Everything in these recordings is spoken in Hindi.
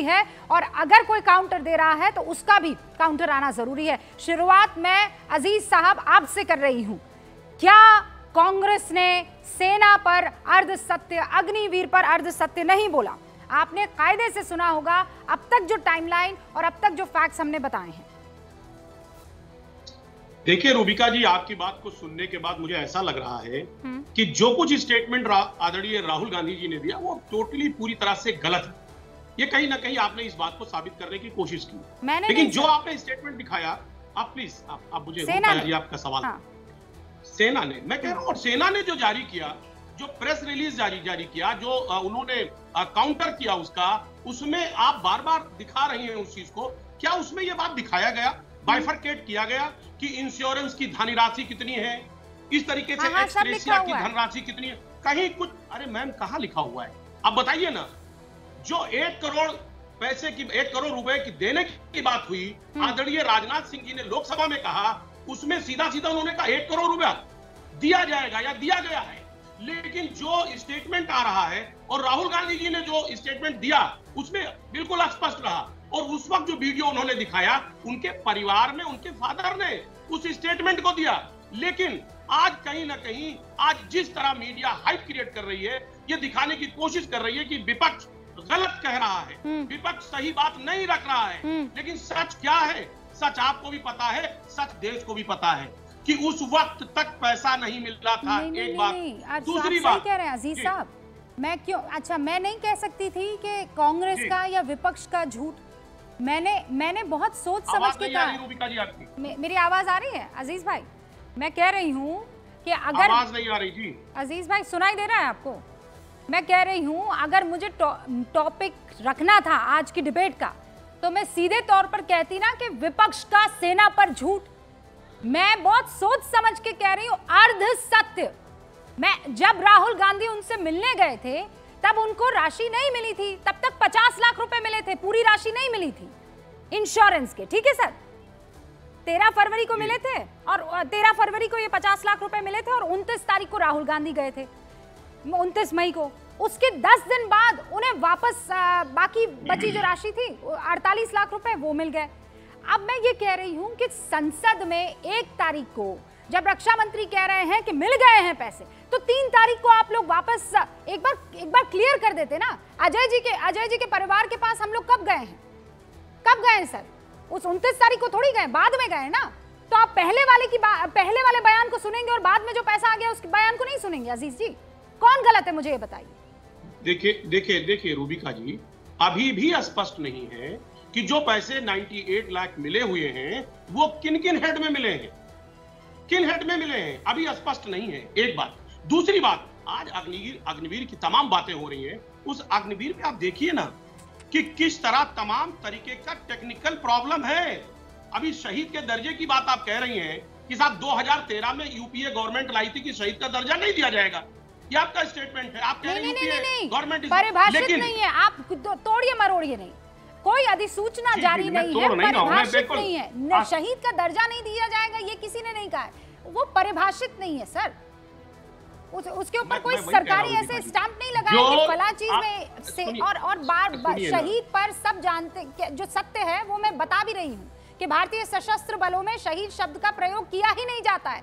है और अगर कोई काउंटर दे रहा है तो उसका भी काउंटर आना जरूरी है। शुरुआत मैं अजीज साहब आपसे कर रही हूं, क्या कांग्रेस ने सेना पर अर्ध सत्य, अग्निवीर पर अर्ध सत्य नहीं बोला? आपने कायदे से सुना होगा अब तक जो टाइमलाइन और अब तक जो फैक्ट्स हमने बताए हैं। देखिए रूबिका जी, आपकी बात को सुनने के बाद मुझे ऐसा लग रहा है कि जो कुछ स्टेटमेंट आदरणीय राहुल गांधी जी ने दिया वो टोटली पूरी तरह से गलत है। ये कहीं ना कहीं आपने इस बात को साबित करने की कोशिश की, लेकिन जो आपने स्टेटमेंट दिखाया, आप प्लीज आप मुझे आपका सवाल। हाँ। सेना ने, मैं कह रहा हूँ, और सेना ने जो जारी किया, जो प्रेस रिलीज जारी किया, जो उन्होंने काउंटर किया उसका, उसमें आप बार बार दिखा रही हैं उस चीज को। क्या उसमें ये बात दिखाया गया, बाइफरकेट किया गया कि इंश्योरेंस की धनराशि कितनी है, इस तरीके से एक्सग्रेशिया की धनराशि कितनी है? कहीं कुछ, अरे मैम कहां लिखा हुआ है? आप बताइए ना। जो 1 करोड़ पैसे की, 1 करोड़ रुपए की देने की बात हुई, आदरणीय राजनाथ सिंह जी ने लोकसभा में कहा, उसमें सीधा सीधा उन्होंने कहा 1 करोड़ रुपया दिया जाएगा या दिया गया है। लेकिन जो स्टेटमेंट आ रहा है और राहुल गांधी जी ने जो स्टेटमेंट दिया उसमें बिल्कुल स्पष्ट रहा। और उस वक्त जो वीडियो उन्होंने दिखाया, उनके परिवार में उनके फादर ने उस स्टेटमेंट को दिया। लेकिन आज कहीं ना कहीं, आज जिस तरह मीडिया हाइप क्रिएट कर रही है, ये दिखाने की कोशिश कर रही है कि विपक्ष गलत कह रहा है, विपक्ष सही बात नहीं रख रहा है। लेकिन सच क्या है? सच आपको भी पता है, सच देश को भी पता है कि उस वक्त तक पैसा नहीं मिल रहा था। एक बात। दूसरी बात कह रहे हैं अजीज साहब, मैं क्यों, अच्छा मैं नहीं कह सकती थी कि कांग्रेस का या विपक्ष का झूठ। मैंने बहुत सोच समझ के कहा। मेरी आवाज आ रही है अजीज भाई? मैं कह रही हूँ कि अगर आवाज नहीं आ रही जी अजीज भाई, सुनाई दे रहा है आपको? मैं कह रही हूँ अगर मुझे टॉपिक रखना था आज की डिबेट का, तो मैं सीधे तौर पर कहती ना कि विपक्ष का सेना पर झूठ। मैं बहुत सोच समझ के कह रही हूँ अर्ध सत्य। मैं जब राहुल गांधी उनसे मिलने गए थे तब उनको राशि नहीं मिली थी, तब तक 50 लाख रुपए मिले थे, पूरी राशि नहीं मिली थी इंश्योरेंस के। ठीक है सर, 13 फरवरी को मिले थे और 13 फरवरी को ये 50 लाख रुपए मिले थे और 29 तारीख को राहुल गांधी गए थे, 29 मई को। उसके 10 दिन बाद उन्हें वापस बाकी बची जो राशि थी 48 लाख रुपए वो मिल गए। अब मैं ये कह रही हूं कि संसद में 1 तारीख को जब रक्षा मंत्री कह रहे हैं कि मिल गए हैं पैसे, तो 3 तारीख को आप लोग वापस एक बार क्लियर कर देते ना। अजय जी के परिवार के पास हम लोग कब गए हैं? कब गए हैं सर? उस 29 तारीख को थोड़ी गए, बाद में गए ना। तो आप पहले वाले बयान को सुनेंगे और बाद में जो पैसा आ गया उस बयान को नहीं सुनेंगे। अजीज जी, कौन गलत है मुझे ये बताइए। देखिए रूबिका जी, अभी भी स्पष्ट नहीं है कि जो पैसे 98 लाख मिले हुए हैं वो किन किन हेड में मिले हैं, किन हेड में मिले हैं, अभी स्पष्ट नहीं है। एक बात। दूसरी बात, आज अग्निवीर की तमाम बातें हो रही हैं, उस अग्निवीर पे आप देखिए ना कि किस तरह तमाम तरीके का टेक्निकल प्रॉब्लम है। अभी शहीद के दर्जे की बात आप कह रही हैं कि साहब 2013 में यूपीए गवर्नमेंट लाई थी कि शहीद का दर्जा नहीं दिया जाएगा, ये आपका स्टेटमेंट है। आप कह रहे हैं गवर्नमेंट परिभाषित नहीं है, आप तोड़िए मरोड़िए नहीं, कोई अधिसूचना जारी नहीं है, परिभाषित नहीं है। शहीद का दर्जा नहीं दिया जाएगा ये किसी ने नहीं कहा है, वो परिभाषित नहीं है सर। उसके ऊपर कोई सरकारी ऐसे स्टैंप नहीं लगाया कि फला चीज में से और बार शहीद पर सब जानते, जो सत्य है वो मैं बता भी रही हूँ कि भारतीय सशस्त्र बलों में शहीद शब्द का प्रयोग किया ही नहीं जाता है।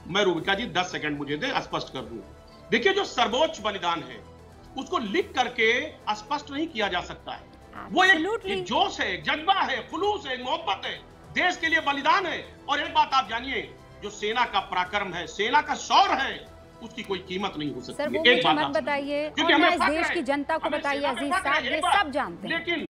मैं रूबिका जी 10 सेकंड मुझे दे, स्पष्ट कर दूं। देखिए, जो सर्वोच्च बलिदान है उसको लिख करके स्पष्ट नहीं किया जा सकता है। वो एक जोश है, जज्बा है, खुलूस है, मोहब्बत है, देश के लिए बलिदान है। और एक बात आप जानिए, जो सेना का पराक्रम है, सेना का शौर्य है, उसकी कोई कीमत नहीं हो सकती। एक बात मत बताइए, इस देश की जनता को बताइए अजीज साहब, ये सब जानते हैं। लेकिन